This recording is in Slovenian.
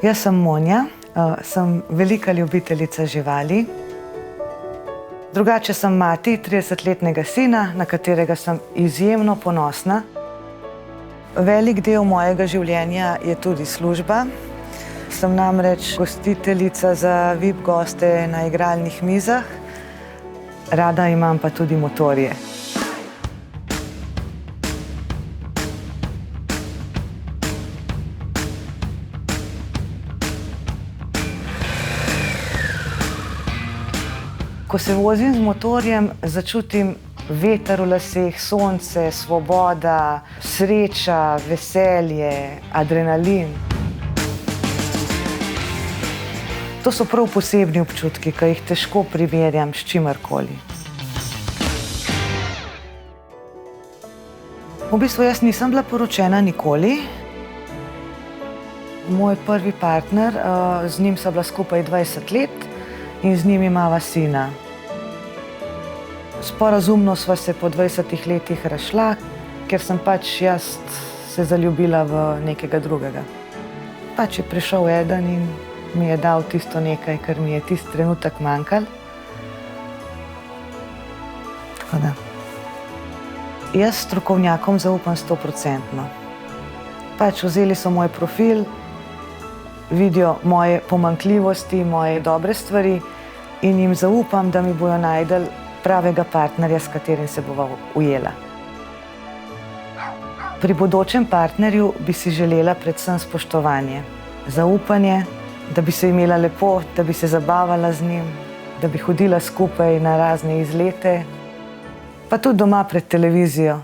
Jaz sem Monja, sem velika ljubiteljica živali. Drugače sem mati 30-letnega sina, na katerega sem izjemno ponosna. Velik del mojega življenja je tudi služba. Sem namreč gostiteljica za VIP goste na igralnih mizah. Rada imam pa tudi motorje. Ko se vozim z motorjem, začutim veter v laseh, sonce, svoboda, sreča, veselje, adrenalin. To so prav posebni občutki, ki jih težko primerjam s čimerkoli. V bistvu jaz nisem bila poročena nikoli. Moj prvi partner, z njim sva bila skupaj 20 let in z njim imava sina. Sporazumno sva se po 20 letih razšla, ker sem pač jaz se zaljubila v nekega drugega. Pač je prišel eden in mi je dal tisto nekaj, kar mi je tisti trenutek manjkalo. Tako da. Jaz strokovnjakom zaupam 100%. Pač vzeli so moj profil, vidijo moje pomanjkljivosti, moje dobre stvari in jim zaupam, da mi bojo našli pravega partnerja, s katerim se bova ujela. Pri bodočem partnerju bi si želela predvsem spoštovanje, zaupanje, da bi se imela lepo, da bi se zabavala z njim, da bi hodila skupaj na razne izlete, pa tudi doma pred televizijo.